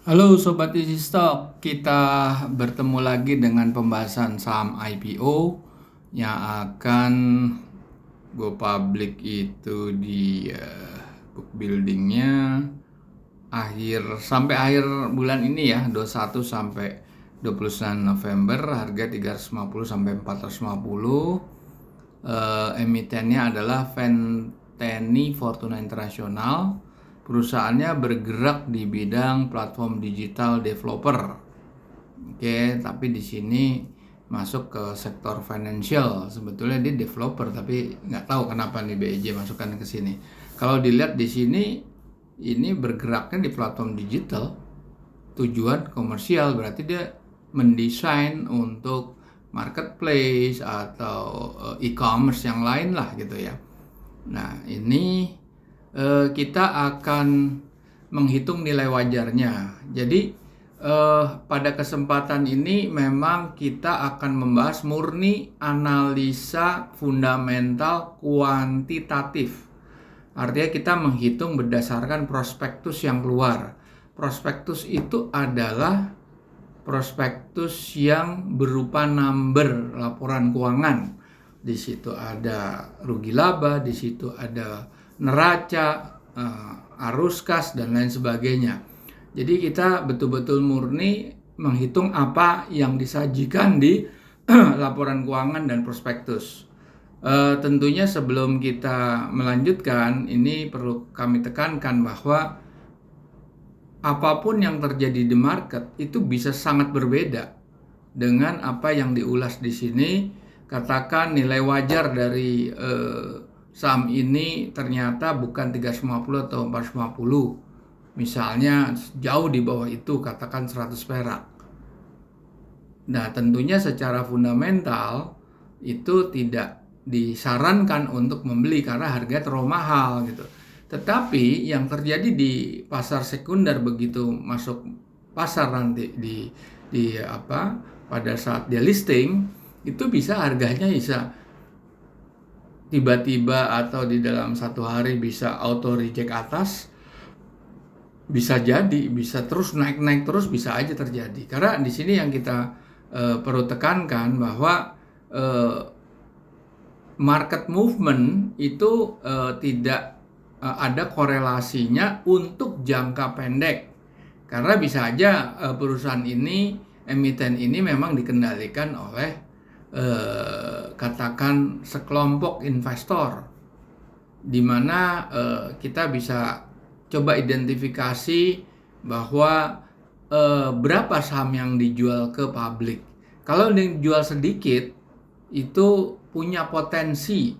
Halo Sobat Easy Stock, kita bertemu lagi dengan pembahasan saham IPO yang akan go public itu di book buildingnya sampai akhir bulan ini ya, 21 sampai 29 November, harga 350 sampai 450. Emitennya adalah Venteni Fortuna International. Perusahaannya bergerak di bidang platform digital developer. Oke, tapi di sini masuk ke sektor financial. Sebetulnya dia developer, tapi nggak tahu kenapa nih BEJ masukkan ke sini. Kalau dilihat di sini, ini bergeraknya di platform digital, tujuan komersial, berarti dia mendesain untuk marketplace atau e-commerce yang lain lah gitu ya. Nah, ini kita akan menghitung nilai wajarnya. Jadi pada kesempatan ini memang kita akan membahas murni analisa fundamental kuantitatif. Artinya kita menghitung berdasarkan prospektus yang keluar. Prospektus itu adalah prospektus yang berupa number laporan keuangan. Di situ ada rugi laba, di situ ada neraca, arus kas, dan lain sebagainya. Jadi kita betul-betul murni menghitung apa yang disajikan di laporan keuangan dan prospektus. Tentunya sebelum kita melanjutkan, ini perlu kami tekankan bahwa apapun yang terjadi di market itu bisa sangat berbeda dengan apa yang diulas di sini. Katakan nilai wajar dari saham ini ternyata bukan 350 atau 450. Misalnya jauh di bawah itu, katakan 100 perak. Nah, tentunya secara fundamental itu tidak disarankan untuk membeli karena harga terlalu mahal gitu. Tetapi yang terjadi di pasar sekunder begitu masuk pasar nanti pada saat dia listing, itu bisa harganya bisa tiba-tiba atau di dalam satu hari bisa auto reject atas, bisa jadi bisa terus naik terus, bisa aja terjadi. Karena di sini yang kita perlu tekankan bahwa market movement itu tidak ada korelasinya untuk jangka pendek. Karena bisa aja perusahaan ini, emiten ini memang dikendalikan oleh katakan sekelompok investor, di mana kita bisa coba identifikasi bahwa berapa saham yang dijual ke publik. Kalau dijual sedikit, itu punya potensi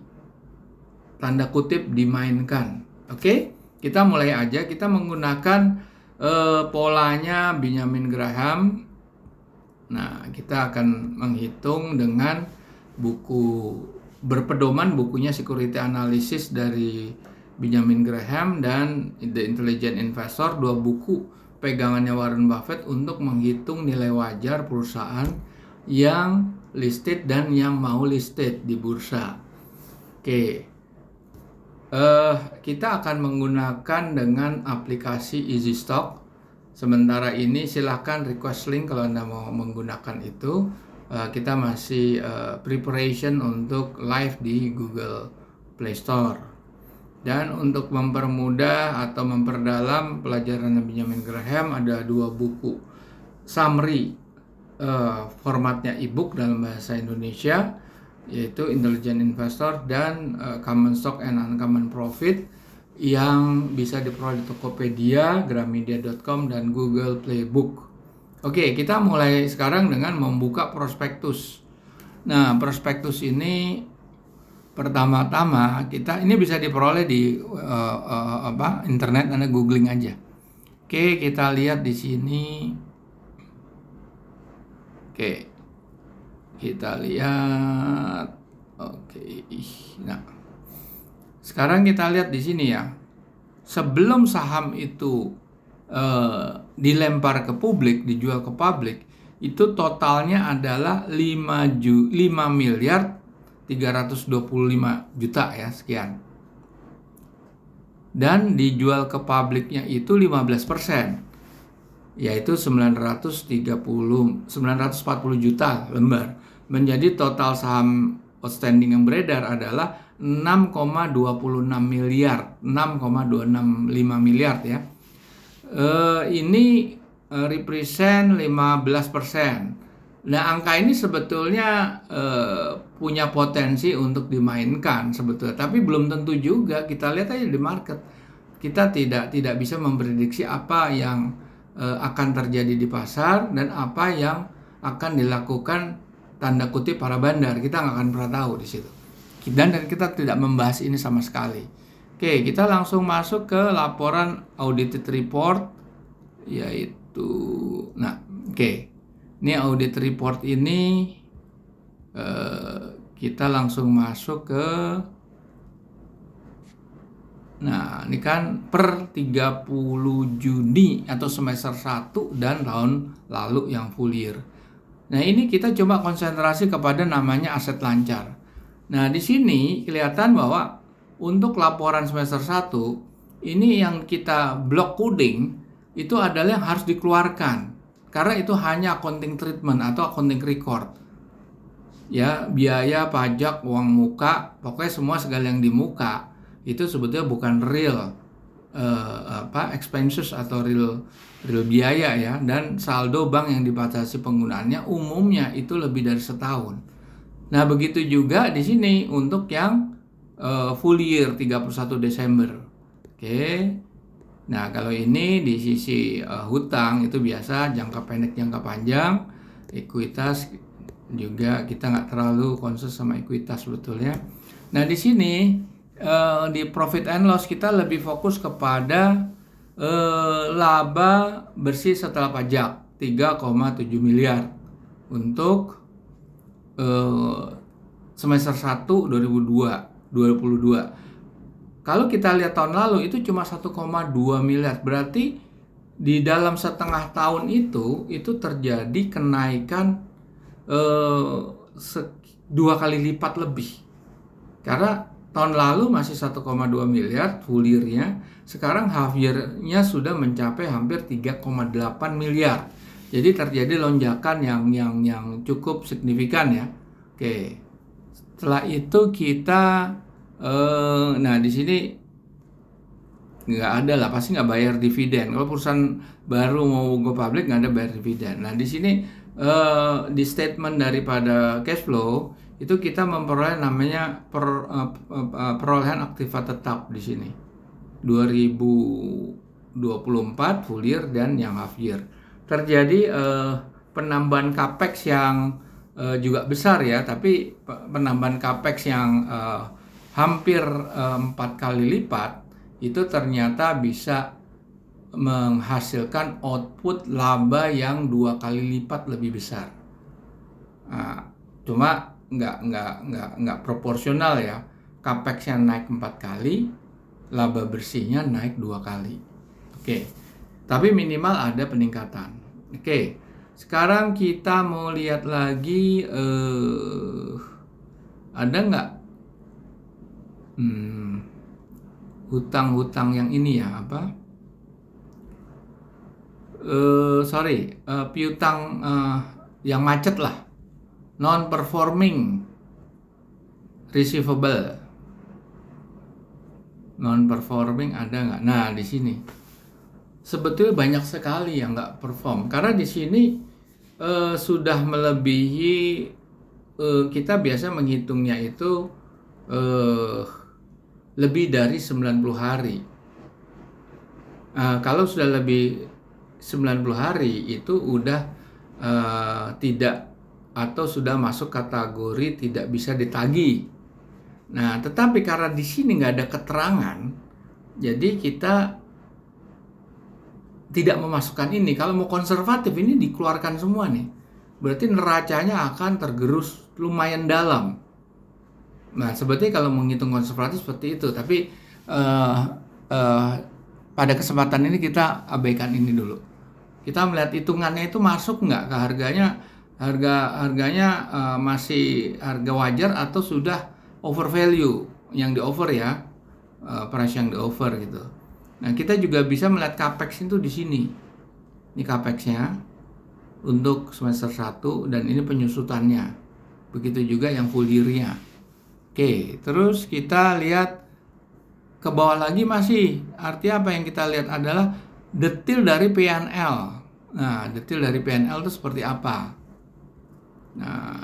tanda kutip dimainkan. Oke, kita mulai aja. Kita menggunakan polanya Benjamin Graham. Nah, kita akan menghitung dengan buku berpedoman bukunya Security Analysis dari Benjamin Graham dan The Intelligent Investor, dua buku pegangannya Warren Buffett untuk menghitung nilai wajar perusahaan yang listed dan yang mau listed di bursa. Oke. Kita akan menggunakan dengan aplikasi Easy Stock. Sementara ini silahkan request link kalau Anda mau menggunakan itu. Kita masih preparation untuk live di Google Play Store. Dan untuk mempermudah atau memperdalam pelajaran Benjamin Graham, ada dua buku summary formatnya ebook dalam bahasa Indonesia, yaitu Intelligent Investor dan Common Stock and Uncommon Profit, yang bisa diperoleh di Tokopedia, Gramedia.com, dan Google Playbook. Oke, kita mulai sekarang dengan membuka prospektus. Nah, prospektus ini pertama-tama ini bisa diperoleh di internet, Anda googling aja. Oke, kita lihat di sini. Oke, kita lihat. Oke, nah sekarang kita lihat di sini ya. Sebelum saham itu dilempar ke publik, dijual ke publik, itu totalnya adalah 5 miliar 325 juta ya, sekian. Dan dijual ke publiknya itu 15%. yaitu 940 940 juta lembar. Menjadi total saham outstanding yang beredar adalah 6,26 miliar, 6,265 miliar ya. Ini represent 15%. Nah, angka ini sebetulnya punya potensi untuk dimainkan sebetulnya, tapi belum tentu juga. Kita lihat aja di market. Kita tidak bisa memprediksi apa yang akan terjadi di pasar dan apa yang akan dilakukan tanda kutip para bandar. Kita nggak akan pernah tahu di situ. Dan kita tidak membahas ini sama sekali. Oke, kita langsung masuk ke laporan audited report, yaitu, ini audit report ini kita langsung masuk ke, ini kan per 30 Juni atau semester 1 dan tahun lalu yang full year. Nah, ini kita coba konsentrasi kepada namanya aset lancar. Nah, di sini kelihatan bahwa untuk laporan semester 1, ini yang kita block coding itu adalah yang harus dikeluarkan. Karena itu hanya accounting treatment atau accounting record. Ya, biaya, pajak, uang muka, pokoknya semua segala yang di muka itu sebetulnya bukan real expenses atau real biaya ya. Dan saldo bank yang dibatasi penggunaannya umumnya itu lebih dari setahun. Nah, begitu juga di sini untuk yang full year 31 Desember. Oke. Nah, kalau ini di sisi hutang itu biasa jangka pendek, jangka panjang. Ekuitas juga kita nggak terlalu concern sama ekuitas sebetulnya. Nah, di sini di profit and loss kita lebih fokus kepada laba bersih setelah pajak 3,7 miliar untuk semester 1 2022. Kalau kita lihat tahun lalu itu cuma 1,2 miliar. Berarti di dalam setengah tahun itu terjadi kenaikan 2 kali lipat lebih. Karena tahun lalu masih 1,2 miliar full year-nya, sekarang half year-nya sudah mencapai hampir 3,8 miliar. Jadi terjadi lonjakan yang cukup signifikan ya. Oke. Setelah itu kita di sini nggak ada lah, pasti nggak bayar dividen. Kalau perusahaan baru mau go public nggak ada bayar dividen. Nah, di sini di statement daripada cash flow itu kita memperoleh namanya perolehan aktiva tetap di sini 2024 full year dan yang half year. Terjadi penambahan capex yang juga besar ya, tapi penambahan capex yang hampir 4 kali lipat itu ternyata bisa menghasilkan output laba yang 2 kali lipat lebih besar. Cuma nggak proporsional ya. Capex-nya naik 4 kali, laba bersihnya naik 2 kali. Oke. Tapi minimal ada peningkatan. Oke. Sekarang kita mau lihat lagi ada nggak hutang-hutang yang ini ya, piutang yang macet lah, non-performing receivable. Non-performing ada nggak? Nah, di sini sebetulnya banyak sekali yang nggak perform, karena di sini sudah melebihi, kita biasa menghitungnya itu lebih dari 90 hari. Kalau sudah lebih 90 hari itu udah tidak, atau sudah masuk kategori tidak bisa ditagih. Nah, tetapi karena di sini nggak ada keterangan, jadi kita tidak memasukkan ini. Kalau mau konservatif ini dikeluarkan semua nih. Berarti neracanya akan tergerus lumayan dalam. Nah, sebetulnya kalau menghitung konservatif seperti itu, tapi pada kesempatan ini kita abaikan ini dulu. Kita melihat hitungannya itu masuk nggak ke harganya, harganya masih harga wajar atau sudah over value yang di over ya, price yang di over gitu. Nah, kita juga bisa melihat capex itu di sini. Ini capex-nya untuk semester 1 dan ini penyusutannya. Begitu juga yang full year-nya. Oke, terus kita lihat ke bawah lagi masih. Artinya apa yang kita lihat adalah detail dari P&L. Nah, detail dari P&L itu seperti apa? Nah,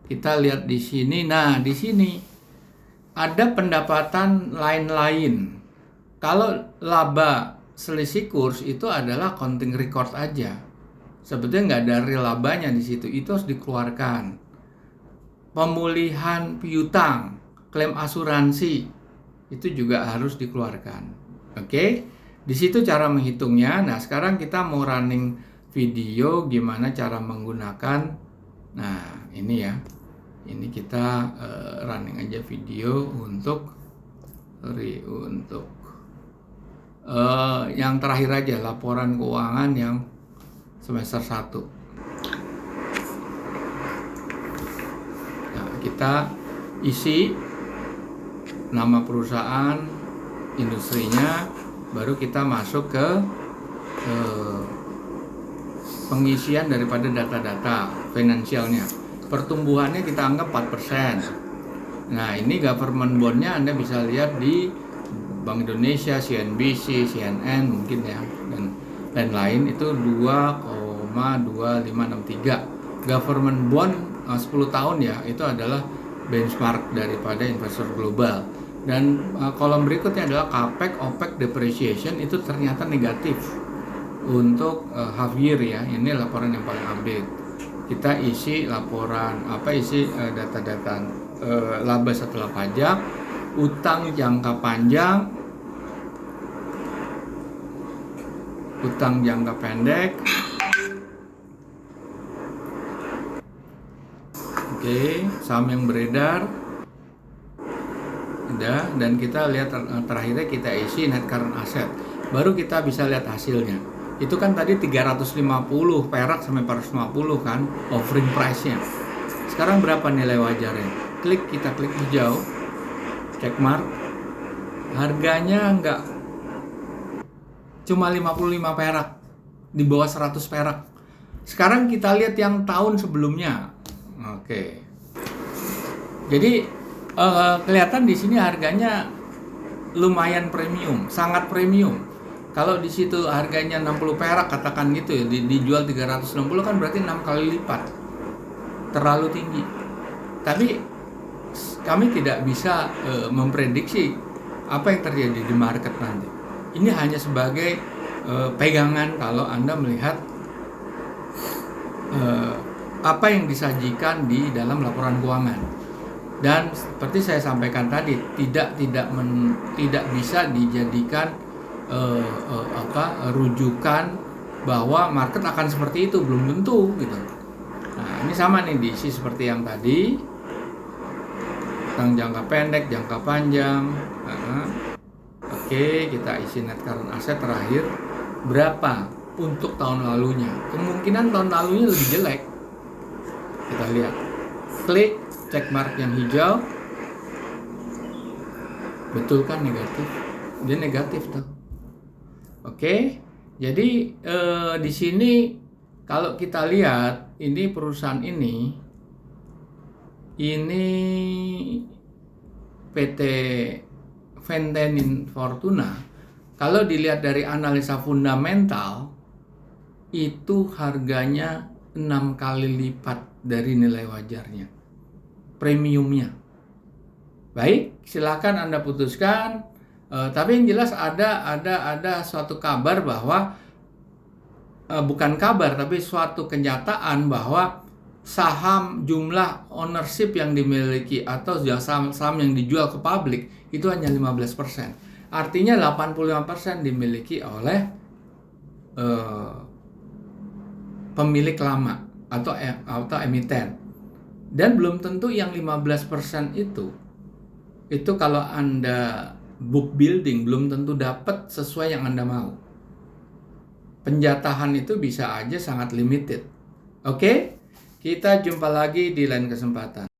kita lihat di sini. Nah, di sini ada pendapatan lain-lain. Kalau laba selisih kurs itu adalah accounting record aja. Sebetulnya nggak ada real labanya di situ. Itu harus dikeluarkan. Pemulihan piutang, klaim asuransi, itu juga harus dikeluarkan. Oke, di situ cara menghitungnya. Nah, sekarang kita mau running video gimana cara menggunakan. Nah, ini ya. Ini kita running aja video untuk yang terakhir aja, laporan keuangan yang semester 1. Nah, kita isi nama perusahaan, industrinya, baru kita masuk ke pengisian daripada data-data finansialnya. Pertumbuhannya kita anggap 4%. Nah, ini government bond-nya Anda bisa lihat di Bank Indonesia, CNBC, CNN mungkin ya, dan lain-lain itu 2,2563. Government bond 10 tahun ya, itu adalah benchmark daripada investor global. Dan kolom berikutnya adalah capex, opex, depreciation, itu ternyata negatif untuk half year ya. Ini laporan yang paling update. Kita isi laporan data-data laba setelah pajak, utang jangka panjang, utang jangka pendek. Oke, saham yang beredar. Udah, dan kita lihat terakhirnya kita isi net current asset. Baru kita bisa lihat hasilnya. Itu kan tadi 350 perak sampai 450 kan offering price-nya. Sekarang berapa nilai wajarnya? Kita klik hijau, check mark. Harganya enggak, cuma 55 perak, di bawah 100 perak. Sekarang kita lihat yang tahun sebelumnya. Oke. Jadi kelihatan di sini harganya lumayan premium, sangat premium. Kalau di situ harganya 60 perak katakan gitu ya, dijual 360 kan berarti 6 kali lipat. Terlalu tinggi. Tapi kami tidak bisa memprediksi apa yang terjadi di market nanti. Ini hanya sebagai pegangan kalau Anda melihat apa yang disajikan di dalam laporan keuangan. Dan seperti saya sampaikan tadi, tidak bisa dijadikan rujukan bahwa market akan seperti itu, belum tentu gitu. Nah, ini sama nih diisi seperti yang tadi, tentang jangka pendek, jangka panjang. Oke, kita isi net current asset terakhir berapa untuk tahun lalunya. Kemungkinan tahun lalunya lebih jelek. Kita lihat, klik check mark yang hijau, betul kan negatif? Dia negatif tuh. Oke, jadi di sini kalau kita lihat ini perusahaan ini PT Ventenin Fortuna. Kalau dilihat dari analisa fundamental itu harganya 6 kali lipat dari nilai wajarnya, premiumnya. Baik, silakan Anda putuskan. Tapi yang jelas ada suatu kabar bahwa bukan kabar tapi suatu kenyataan bahwa saham jumlah ownership yang dimiliki atau saham yang dijual ke publik itu hanya 15%. Artinya 85% dimiliki oleh pemilik lama atau emiten. Dan belum tentu yang 15% itu kalau Anda book building belum tentu dapat sesuai yang Anda mau. Penjatahan itu bisa aja sangat limited. Oke? Kita jumpa lagi di lain kesempatan.